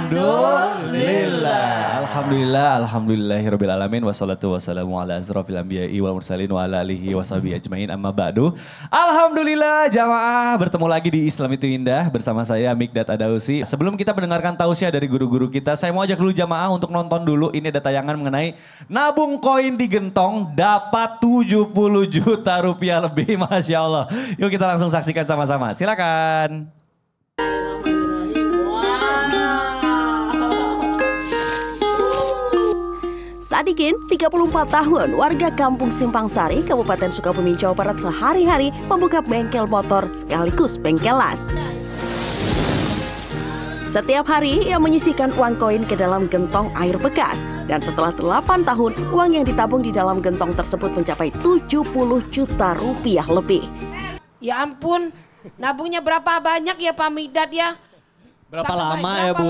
Alhamdulillah. Alhamdulillahirabbil alamin wassalatu wassalamu ala asrofil anbiya'i wal mursalin wa ala alihi washabihi ajmain amma ba'du. Alhamdulillah jamaah bertemu lagi di Islam itu Indah bersama saya Mikdad Adausi. Sebelum kita mendengarkan tausiah dari guru-guru kita, saya mau ajak dulu jamaah untuk nonton dulu. Ini ada tayangan mengenai nabung koin di gentong dapat 70 juta rupiah lebih. Masya Allah. Yuk kita langsung saksikan sama-sama. Silakan. Sadikin, 34 tahun, warga Kampung Simpang Sari, Kabupaten Sukabumi, Jawa Barat sehari-hari membuka bengkel motor sekaligus bengkel las. Setiap hari ia menyisihkan uang koin ke dalam gentong air bekas. Dan setelah 8 tahun, uang yang ditabung di dalam gentong tersebut mencapai 70 juta rupiah lebih. Ya ampun, nabungnya berapa banyak ya Pak Mikdad ya? Berapa lama ya Bu?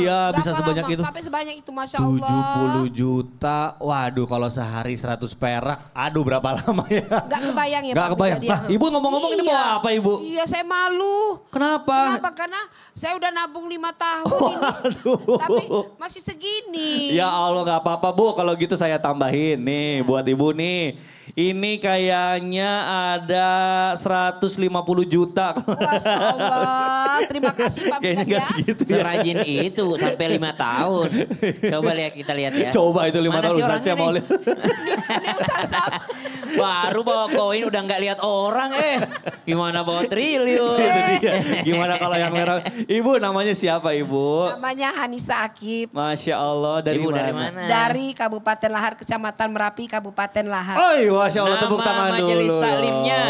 Iya bisa sebanyak itu. Sampai sebanyak itu Masya Allah. 70 juta, waduh kalau sehari 100 perak, aduh berapa lama ya? Gak kebayang ya Gak Pak kebayang. Mikdad ya? Ibu ngomong-ngomong ini mau apa Ibu? Iya saya malu. Kenapa? Karena saya udah nabung 5 tahun ini. Aduh. Tapi masih segini. Ya Allah gak apa-apa Bu, kalau gitu saya tambahin nih buat Ibu nih. Ini kayaknya ada 150 juta. Masya Allah, terima kasih Pak Mikdad Kayaknya gak ya. segitu ya. Serajin itu sampai 5 tahun. Coba kita lihat ya. Coba itu 5 Mana tahun sih Ustaz orangnya saya mau nih? lihat. Ini Ustaz Sam. Baru bawa koin udah nggak lihat orang Gimana bawa triliun. Itu dia. Gimana kalau yang merah? Ibu namanya siapa Ibu? Namanya Hanisa Akib. Masya Allah dari Ibu mana? dari mana? Dari Kabupaten Lahar, Kecamatan Merapi, Kabupaten Lahar. Oh Masya Allah tepuk Nama tangan dulu. majelis taklimnya.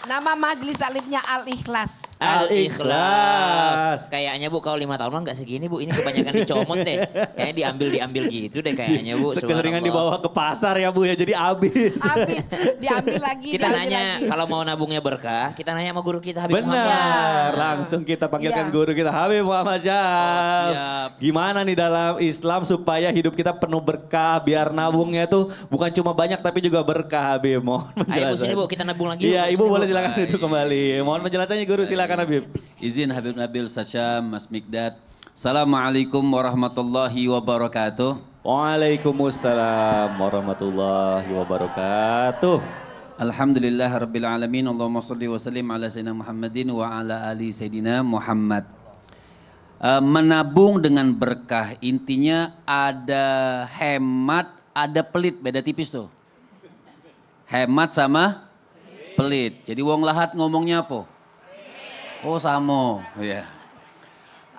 Nama majelis taklimnya Al-Ikhlas. Al-Ikhlas. Kayaknya Bu kalau 5 tahun mah nggak segini Bu. Ini kebanyakan dicomot deh. Kayaknya diambil gitu deh kayaknya Bu. Sekeringan Subhanallah. dibawa ke pasar ya Bu ya jadi habis. Habis, diambil lagi, Kita diambil nanya lagi. kalau mau nabungnya berkah, kita nanya sama guru kita Habib Benar, Muhammad. langsung kita panggilkan Iya. guru kita Habib Muhammad Syam. siap. Gimana nih dalam Islam supaya hidup kita penuh berkah, biar nabungnya tuh bukan cuma banyak tapi juga berkah Habib. Mohon Ayo Bu penjelasan. sini Bu, kita nabung lagi. Iya, Bu. Ibu Sini, boleh Bu. silakan duduk kembali. Mohon penjelasannya guru, silakan Habib. Izin Habib Nabil Sasyam, Mas Mikdad. Assalamualaikum warahmatullahi wabarakatuh. Waalaikumsalam warahmatullahi wabarakatuh. Alhamdulillah Rabbil Alamin. Allahumma salli wa sallim ala Sayyidina Muhammadin wa ala ali Sayyidina Muhammad. Menabung dengan berkah, intinya ada hemat, ada pelit, beda tipis tuh. Hemat sama pelit. Jadi wong lahat ngomongnya apa? Oh sama, ya.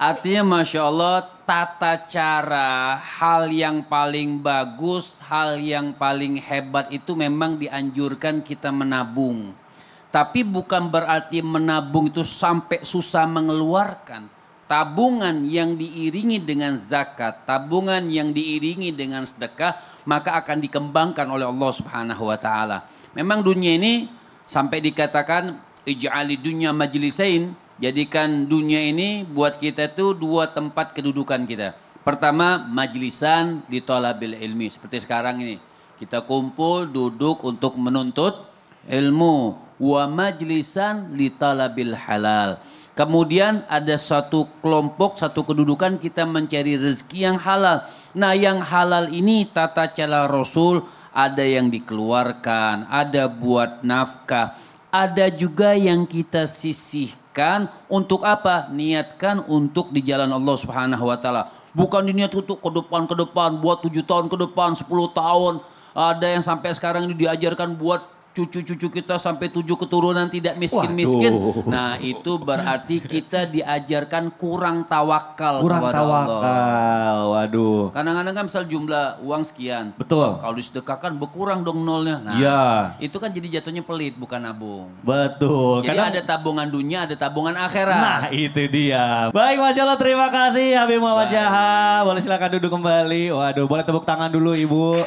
Artinya Masya Allah tata cara hal yang paling bagus, hal yang paling hebat itu memang dianjurkan kita menabung. Tapi bukan berarti menabung itu sampai susah mengeluarkan. Tabungan yang diiringi dengan zakat, tabungan yang diiringi dengan sedekah, maka akan dikembangkan oleh Allah Subhanahu wa taala. Memang dunia ini sampai dikatakan ij'ali dunya majlisain, jadikan dunia ini buat kita itu 2 tempat kedudukan kita. Pertama, majlisan li talabil ilmi. Seperti sekarang ini. Kita kumpul, duduk untuk menuntut ilmu. Wa majlisan li talabil halal. Kemudian ada satu kelompok, satu kedudukan kita mencari rezeki yang halal. Nah yang halal ini tata cara Rasul, ada yang dikeluarkan, ada buat nafkah. Ada juga yang kita sisihkan untuk apa? Niatkan untuk di jalan Allah Subhanahu wa taala. Bukan diniat untuk ke depan, buat 7 tahun ke depan, 10 tahun. Ada yang sampai sekarang ini diajarkan buat cucu-cucu kita sampai 7 keturunan tidak miskin-miskin. Waduh. Nah, itu berarti kita diajarkan kurang tawakal Kurang kepada tawakal, Allah. waduh. Kadang-kadang kan misal jumlah uang sekian. Betul. Kalau disedekahkan berkurang dong nolnya. Nah, Iya. itu kan jadi jatuhnya pelit bukan nabung. Betul. Jadi Kadang- ada tabungan dunia, ada tabungan akhirat. Nah itu dia. Baik Masya Allah terima kasih Habib Muhammad Syahab. Boleh silakan duduk kembali. Waduh boleh tepuk tangan dulu Ibu.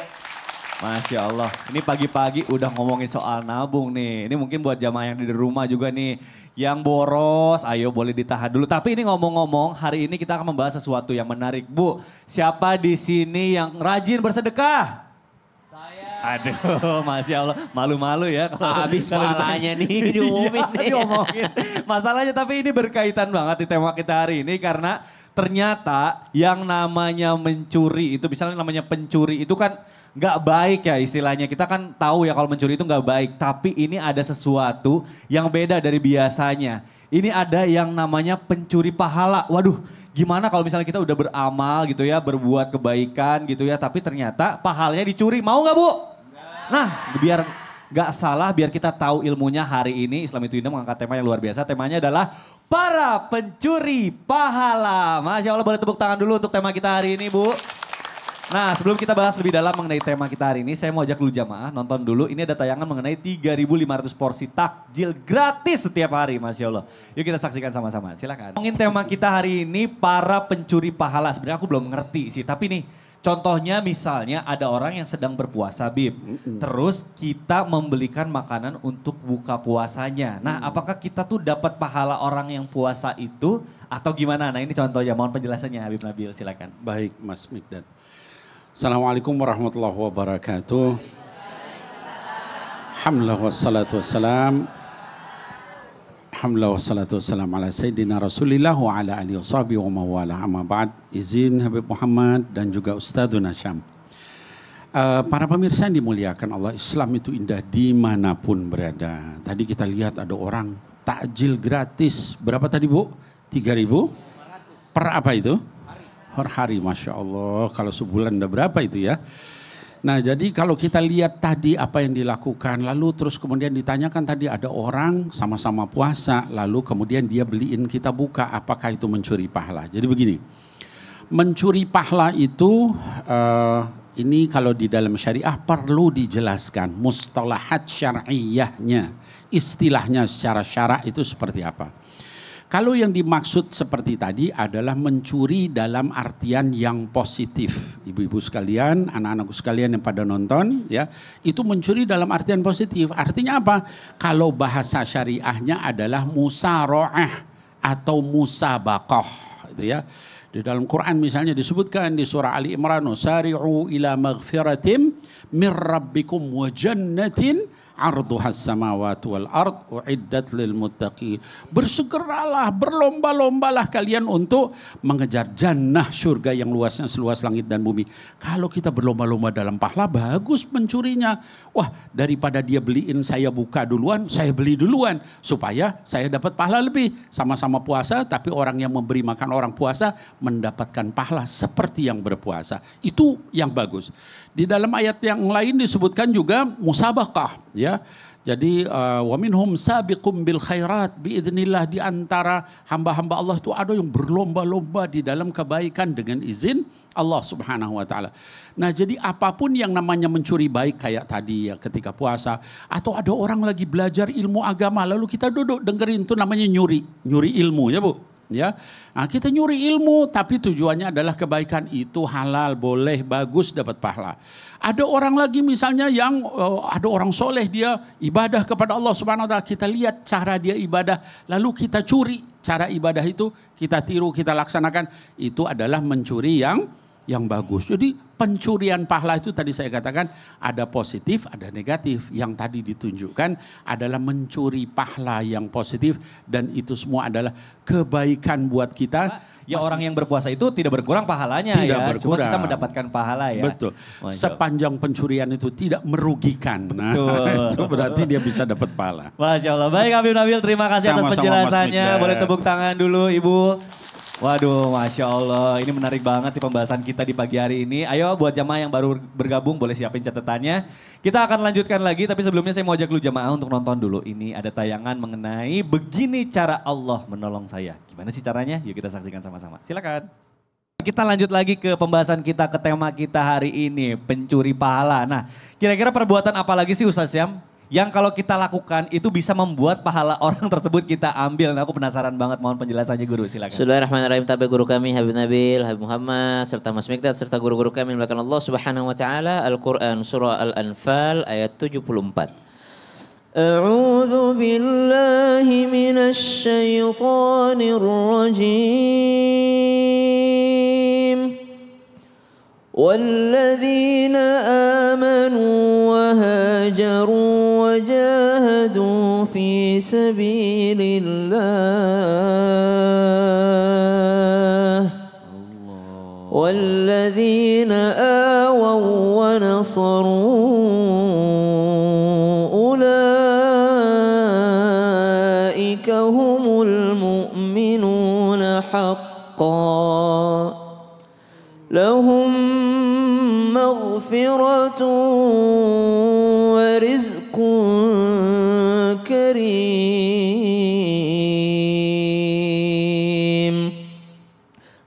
Masya Allah. Ini pagi-pagi udah ngomongin soal nabung nih. Ini mungkin buat jamaah yang di rumah juga nih. Yang boros ayo boleh ditahan dulu. Tapi ini ngomong-ngomong hari ini kita akan membahas sesuatu yang menarik. Bu siapa di sini yang rajin bersedekah? Saya. Aduh, Masya Allah. Malu-malu ya. Habis pahalanya nih diumumin nih. Diomongin. Masalahnya tapi ini berkaitan banget di tema kita hari ini karena ternyata yang namanya mencuri itu, misalnya namanya pencuri itu kan nggak baik ya istilahnya. Kita kan tahu ya kalau mencuri itu nggak baik. Tapi ini ada sesuatu yang beda dari biasanya. Ini ada yang namanya pencuri pahala. Waduh, gimana kalau misalnya kita udah beramal gitu ya, berbuat kebaikan gitu ya, tapi ternyata pahalanya dicuri. Mau nggak Bu? Nah, biar nggak salah, biar kita tahu ilmunya hari ini Islam itu Indah mengangkat tema yang luar biasa. Temanya adalah para pencuri pahala. Masya Allah, boleh tepuk tangan dulu untuk tema kita hari ini Bu. Nah, sebelum kita bahas lebih dalam mengenai tema kita hari ini, saya mau ajak dulu jamaah nonton dulu. Ini ada tayangan mengenai 3.500 porsi takjil gratis setiap hari, Masya Allah. Yuk kita saksikan sama-sama, silakan. Ngomongin tema kita hari ini, para pencuri pahala. Sebenarnya aku belum ngerti sih, tapi nih contohnya misalnya ada orang yang sedang berpuasa, Bib. Terus kita membelikan makanan untuk buka puasanya. Nah, apakah kita tuh dapat pahala orang yang puasa itu atau gimana? Nah, ini contohnya, mohon penjelasannya Habib Nabil, silakan. Baik Mas Mikdad. Assalamualaikum warahmatullahi wabarakatuh. Alhamdulillah wassalatu wassalam. Alhamdulillah wassalatu wassalam ala Sayyidina Rasulillah wa ala alihi wa sahbihi wa mawala amma ba'd. Izin Habib Muhammad dan juga Ustadzuna Syam. Para pemirsa yang dimuliakan Allah, Islam itu indah dimanapun berada. Tadi kita lihat ada orang takjil gratis. Berapa tadi Bu? 3.000? Per apa itu? Per hari, Masya Allah. Kalau sebulan udah berapa itu ya? Nah, jadi kalau kita lihat tadi apa yang dilakukan, lalu terus kemudian ditanyakan tadi ada orang sama-sama puasa, lalu kemudian dia beliin kita buka, apakah itu mencuri pahala? Jadi begini, mencuri pahala itu ini kalau di dalam syariah perlu dijelaskan mustalahat syar'iyyahnya, istilahnya secara syarak itu seperti apa. Kalau yang dimaksud seperti tadi adalah mencuri dalam artian yang positif. Ibu-ibu sekalian, anak-anakku sekalian yang pada nonton, ya, itu mencuri dalam artian positif. Artinya apa? Kalau bahasa syariahnya adalah musara'ah atau musabaqah, gitu ya. Di dalam Quran misalnya disebutkan di surah Ali Imran, "Sari'u ila maghfiratim mir rabbikum wa jannatin arduhas samawati wal ard uiddat lil muttaqin." Bersegeralah, berlomba-lombalah kalian untuk mengejar jannah, surga yang luasnya seluas langit dan bumi. Kalau kita berlomba-lomba dalam pahala, bagus mencurinya. Wah, daripada dia beliin saya buka duluan, saya beli duluan supaya saya dapat pahala lebih. Sama-sama puasa, tapi orang yang memberi makan orang puasa mendapatkan pahala seperti yang berpuasa. Itu yang bagus. Di dalam ayat yang lain disebutkan juga musabaqah, ya. Jadi wa minhum sabiqum bil khairat biidznillah, di antara hamba-hamba Allah itu ada yang berlomba-lomba di dalam kebaikan dengan izin Allah Subhanahu wa taala. Nah, jadi apapun yang namanya mencuri baik kayak tadi ya ketika puasa, atau ada orang lagi belajar ilmu agama lalu kita duduk dengerin, itu namanya nyuri ilmu ya Bu. Ya, nah, kita nyuri ilmu tapi tujuannya adalah kebaikan, itu halal, boleh, bagus, dapat pahala. Ada orang lagi misalnya yang ada orang soleh, dia ibadah kepada Allah Subhanahu Wa Taala, kita lihat cara dia ibadah lalu kita curi cara ibadah itu, kita tiru, kita laksanakan, itu adalah mencuri yang bagus. Jadi pencurian pahala itu tadi saya katakan ada positif, ada negatif. Yang tadi ditunjukkan adalah mencuri pahala yang positif, dan itu semua adalah kebaikan buat kita. Ya, orang yang berpuasa itu tidak berkurang pahalanya, tidak ya. berkurang. Cuma kita mendapatkan pahala ya. Betul. Sepanjang pencurian itu tidak merugikan. Nah, itu berarti dia bisa dapat pahala. Masya Allah. Baik Habib Nabil, terima kasih atas Sama-sama, penjelasannya. Mas Boleh Mikdad. tepuk tangan dulu Ibu. Waduh, Masya Allah. Ini menarik banget di pembahasan kita di pagi hari ini. Ayo buat jamaah yang baru bergabung boleh siapin catatannya. Kita akan lanjutkan lagi, tapi sebelumnya saya mau ajak dulu jamaah untuk nonton dulu. Ini ada tayangan mengenai begini cara Allah menolong saya. Gimana sih caranya? Yuk kita saksikan sama-sama. Silakan. Kita lanjut lagi ke pembahasan kita, ke tema kita hari ini, pencuri pahala. Nah, kira-kira perbuatan apa lagi sih Ustaz Syam yang kalau kita lakukan itu bisa membuat pahala orang tersebut kita ambil? Nah, aku penasaran banget, mohon penjelasannya Guru, silakan. Bismillahirrahmanirrahim. Tabe guru kami Habib Nabil, Habib Muhammad, serta Mas Mikdad, serta guru-guru kami melakukan Allah Subhanahu Wa Taala, Al-Quran Surah Al-Anfal ayat 74. A'udzu billahi minasy syaithanir rajim. Walladzina amanu wa سبيل الله والذين آووا ونصروا أولئك هم المؤمنون حقا لهم مغفرة ورزق كريم.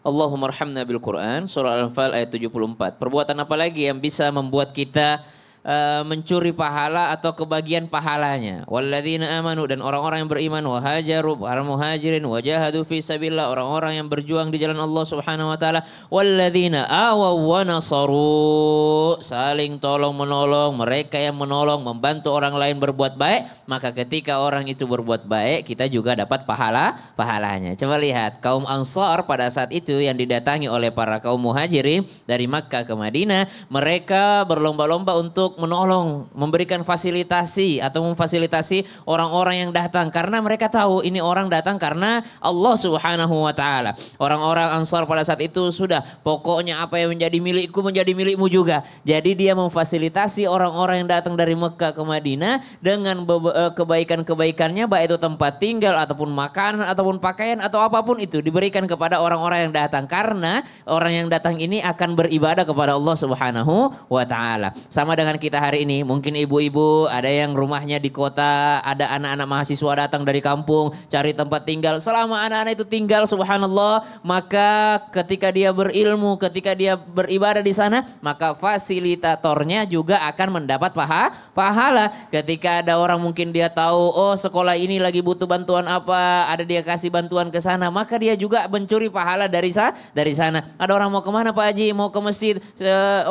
Allahumma arhamna bil Quran, surah Al-Anfal ayat 74. Perbuatan apa lagi yang bisa membuat kita mencuri pahala atau kebagian pahalanya? Walladzina amanu, dan orang-orang yang beriman, wahajaru, para muhajirin, wajahadu fi sabilillah, orang-orang yang berjuang di jalan Allah Subhanahu wa taala. Walladzina awaw wa nasaru, saling tolong menolong, mereka yang menolong membantu orang lain berbuat baik, maka ketika orang itu berbuat baik, kita juga dapat pahalanya. Coba lihat kaum Ansar pada saat itu yang didatangi oleh para kaum muhajirin dari Makkah ke Madinah, mereka berlomba-lomba untuk menolong, memberikan fasilitasi atau memfasilitasi orang-orang yang datang karena mereka tahu ini orang datang karena Allah Subhanahu wa taala. Orang-orang Ansar pada saat itu sudah pokoknya apa yang menjadi milikku menjadi milikmu juga. Jadi dia memfasilitasi orang-orang yang datang dari Mekah ke Madinah dengan kebaikan-kebaikannya, baik itu tempat tinggal ataupun makanan ataupun pakaian atau apapun itu diberikan kepada orang-orang yang datang karena orang yang datang ini akan beribadah kepada Allah Subhanahu wa taala. Sama dengan kita hari ini, mungkin ibu-ibu ada yang rumahnya di kota, ada anak-anak mahasiswa datang dari kampung cari tempat tinggal. Selama anak-anak itu tinggal, subhanallah, maka ketika dia berilmu, ketika dia beribadah di sana, maka fasilitatornya juga akan mendapat pahala. Ketika ada orang mungkin dia tahu, oh sekolah ini lagi butuh bantuan apa, ada dia kasih bantuan ke sana, maka dia juga mencuri pahala dari sana. Ada orang mau kemana Pak Haji? Mau ke masjid.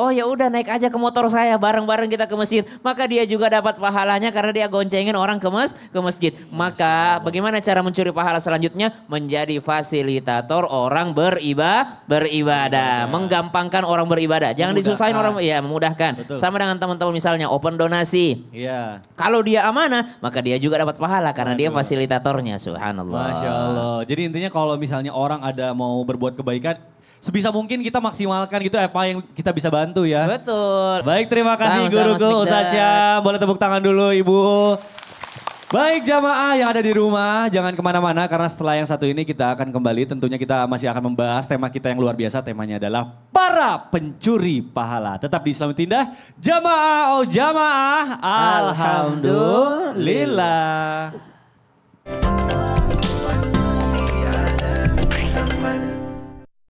Oh ya udah naik aja ke motor saya, bareng-bareng kita ke masjid, maka dia juga dapat pahalanya karena dia goncengin orang ke masjid. Maka bagaimana cara mencuri pahala selanjutnya? Menjadi fasilitator orang beribadah, menggampangkan orang beribadah. Jangan disusahin orang, ya memudahkan. Betul. Sama dengan teman-teman misalnya open donasi. Iya. Kalau dia amanah, maka dia juga dapat pahala karena dia fasilitatornya. Subhanallah. Masya Allah. Jadi intinya kalau misalnya orang ada mau berbuat kebaikan, sebisa mungkin kita maksimalkan gitu apa yang kita bisa bantu ya. Betul. Baik, terima kasih Sama-sama, guruku Ustaz Syam. Boleh tepuk tangan dulu Ibu. Baik jamaah yang ada di rumah, jangan kemana-mana karena setelah yang satu ini kita akan kembali. Tentunya kita masih akan membahas tema kita yang luar biasa. Temanya adalah para pencuri pahala. Tetap di Islam Indah, jamaah oh jamaah. Alhamdulillah.